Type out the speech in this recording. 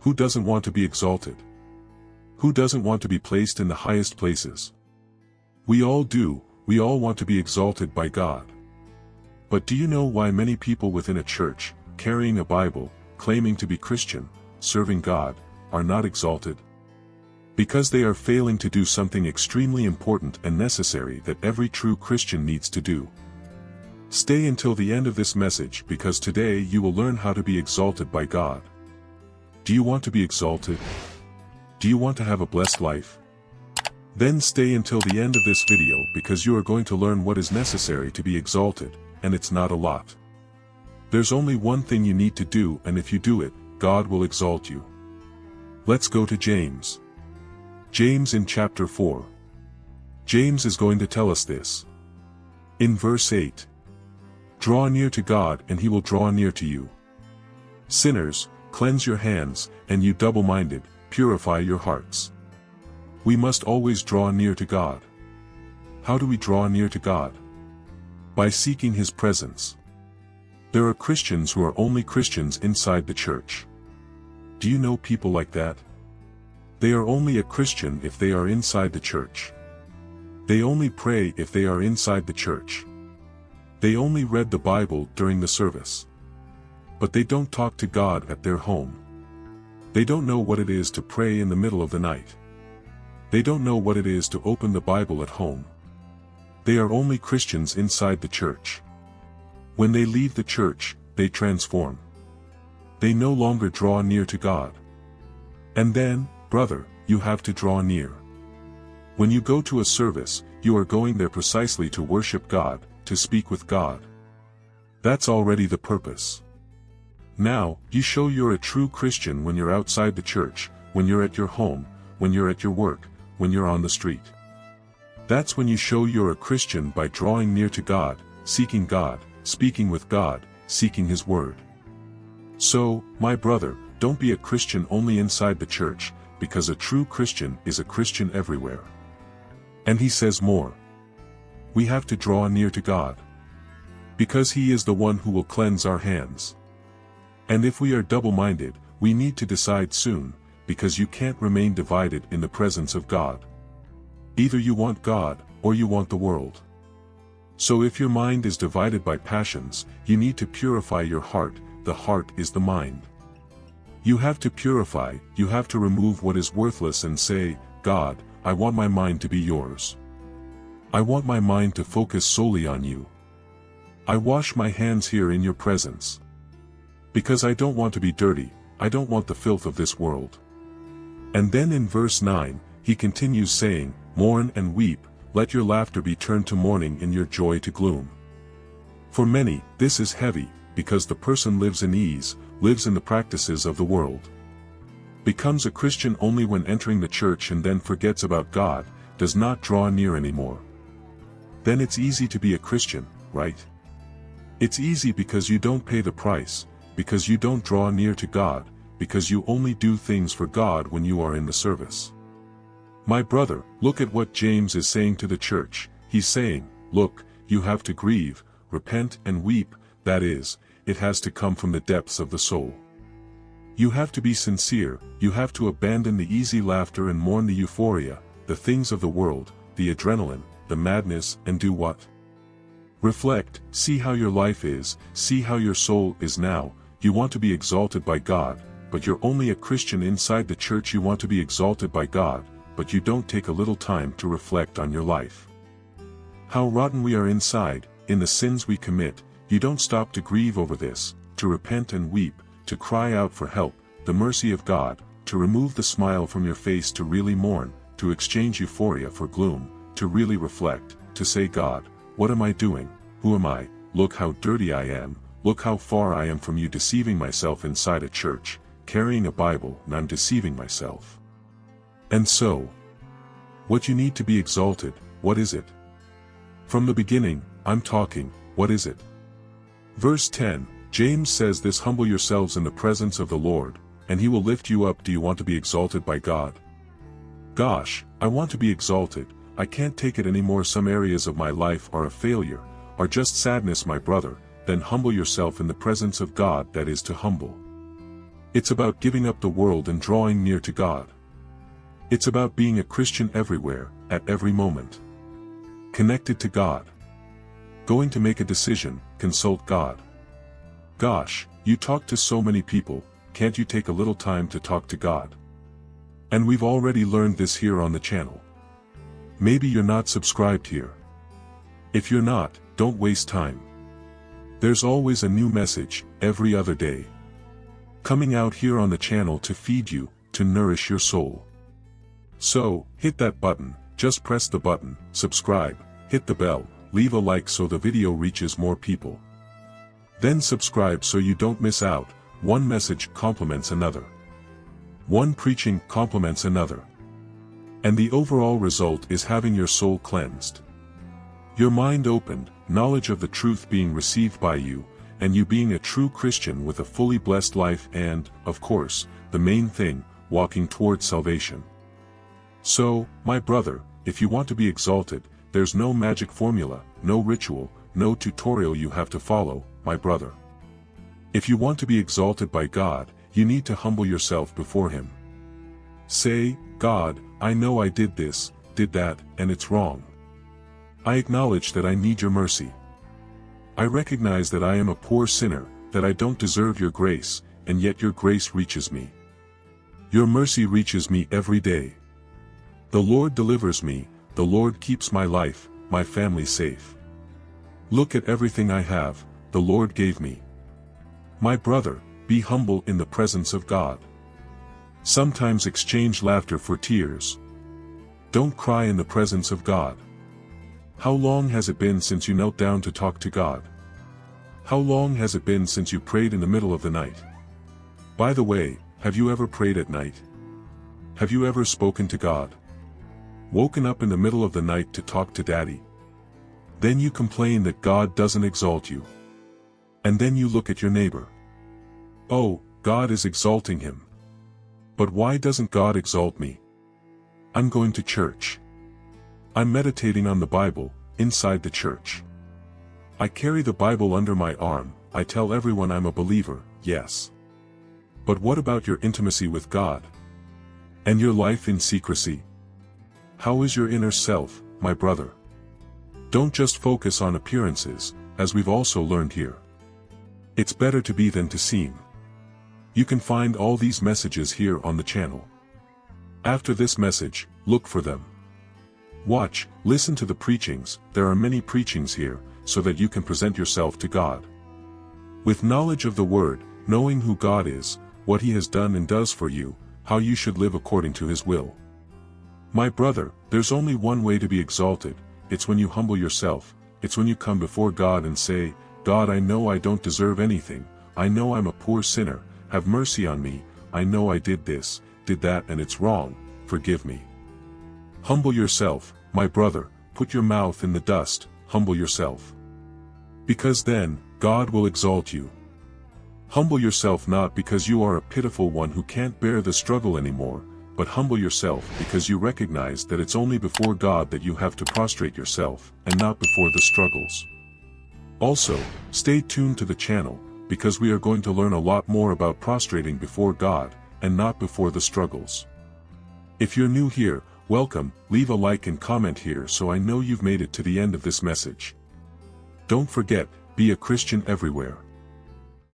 Who doesn't want to be exalted? Who doesn't want to be placed in the highest places? We all do, we all want to be exalted by God. But do you know why many people within a church, carrying a Bible, claiming to be Christian, serving God, are not exalted? Because they are failing to do something extremely important and necessary that every true Christian needs to do. Stay until the end of this message because today you will learn how to be exalted by God. Do you want to be exalted? Do you want to have a blessed life? Then stay until the end of this video because you are going to learn what is necessary to be exalted, and it's not a lot. There's only one thing you need to do, and if you do it, God will exalt you. Let's go to James. James in chapter 4. James is going to tell us this. In verse 8. Draw near to God and he will draw near to you. Sinners, cleanse your hands, and you double-minded, purify your hearts. We must always draw near to God. How do we draw near to God? By seeking His presence. There are Christians who are only Christians inside the church. Do you know people like that? They are only a Christian if they are inside the church. They only pray if they are inside the church. They only read the Bible during the service. But they don't talk to God at their home. They don't know what it is to pray in the middle of the night. They don't know what it is to open the Bible at home. They are only Christians inside the church. When they leave the church, they transform. They no longer draw near to God. And then, brother, you have to draw near. When you go to a service, you are going there precisely to worship God, to speak with God. That's already the purpose. Now, you show you're a true Christian when you're outside the church, when you're at your home, when you're at your work, when you're on the street. That's when you show you're a Christian by drawing near to God, seeking God, speaking with God, seeking His Word. So, my brother, don't be a Christian only inside the church, because a true Christian is a Christian everywhere. And he says more. We have to draw near to God. Because He is the one who will cleanse our hands. And if we are double-minded, we need to decide soon, because you can't remain divided in the presence of God. Either you want God, or you want the world. So if your mind is divided by passions, you need to purify your heart. The heart is the mind. You have to purify, you have to remove what is worthless and say, God, I want my mind to be yours. I want my mind to focus solely on you. I wash my hands here in your presence. Because I don't want to be dirty, I don't want the filth of this world. And then in verse 9, he continues saying, Mourn and weep, let your laughter be turned to mourning and your joy to gloom. For many, this is heavy, because the person lives in ease, lives in the practices of the world. Becomes a Christian only when entering the church and then forgets about God, does not draw near anymore. Then it's easy to be a Christian, right? It's easy because you don't pay the price, because you don't draw near to God, because you only do things for God when you are in the service. My brother, look at what James is saying to the church. He's saying, look, you have to grieve, repent and weep, that is, it has to come from the depths of the soul. You have to be sincere, you have to abandon the easy laughter and mourn the euphoria, the things of the world, the adrenaline, the madness, and do what? Reflect, see how your life is, see how your soul is now. You want to be exalted by God, but you're only a Christian inside the church. You want to be exalted by God, but you don't take a little time to reflect on your life. How rotten we are inside, in the sins we commit. You don't stop to grieve over this, to repent and weep, to cry out for help, the mercy of God, to remove the smile from your face, to really mourn, to exchange euphoria for gloom, to really reflect, to say, God, what am I doing? Who am I? Look how dirty I am, look how far I am from you. Deceiving myself inside a church, carrying a Bible, and I'm deceiving myself. And so, what you need to be exalted, what is it? From the beginning, I'm talking, what is it? Verse 10, James says this: humble yourselves in the presence of the Lord, and He will lift you up. Do you want to be exalted by God? Gosh, I want to be exalted, I can't take it anymore. Some areas of my life are a failure, are just sadness, my brother. Then humble yourself in the presence of God, that is to humble. It's about giving up the world and drawing near to God. It's about being a Christian everywhere, at every moment. Connected to God. Going to make a decision, consult God. Gosh, you talk to so many people, can't you take a little time to talk to God? And we've already learned this here on the channel. Maybe you're not subscribed here. If you're not, don't waste time. There's always a new message, every other day, coming out here on the channel to feed you, to nourish your soul. So, hit that button, just press the button, subscribe, hit the bell, leave a like so the video reaches more people. Then subscribe so you don't miss out. One message complements another. One preaching complements another. And the overall result is having your soul cleansed. Your mind opened, knowledge of the truth being received by you, and you being a true Christian with a fully blessed life and, of course, the main thing, walking towards salvation. So, my brother, if you want to be exalted, there's no magic formula, no ritual, no tutorial you have to follow, my brother. If you want to be exalted by God, you need to humble yourself before Him. Say, God, I know I did this, did that, and it's wrong. I acknowledge that I need your mercy. I recognize that I am a poor sinner, that I don't deserve your grace, and yet your grace reaches me. Your mercy reaches me every day. The Lord delivers me, the Lord keeps my life, my family safe. Look at everything I have, the Lord gave me. My brother, be humble in the presence of God. Sometimes exchange laughter for tears. Don't cry in the presence of God. How long has it been since you knelt down to talk to God? How long has it been since you prayed in the middle of the night? By the way, have you ever prayed at night? Have you ever spoken to God? Woken up in the middle of the night to talk to Daddy? Then you complain that God doesn't exalt you. And then you look at your neighbor. Oh, God is exalting him. But why doesn't God exalt me? I'm going to church. I'm meditating on the Bible, inside the church. I carry the Bible under my arm, I tell everyone I'm a believer, yes. But what about your intimacy with God? And your life in secrecy? How is your inner self, my brother? Don't just focus on appearances, as we've also learned here. It's better to be than to seem. You can find all these messages here on the channel. After this message, look for them. Watch, listen to the preachings, there are many preachings here, so that you can present yourself to God. With knowledge of the Word, knowing who God is, what He has done and does for you, how you should live according to His will. My brother, there's only one way to be exalted, it's when you humble yourself, it's when you come before God and say, God, I know I don't deserve anything, I know I'm a poor sinner, have mercy on me, I know I did this, did that and it's wrong, forgive me. Humble yourself, my brother, put your mouth in the dust, humble yourself. Because then, God will exalt you. Humble yourself not because you are a pitiful one who can't bear the struggle anymore, but humble yourself because you recognize that it's only before God that you have to prostrate yourself, and not before the struggles. Also, stay tuned to the channel, because we are going to learn a lot more about prostrating before God, and not before the struggles. If you're new here, welcome, leave a like and comment here so I know you've made it to the end of this message. Don't forget, be a Christian everywhere.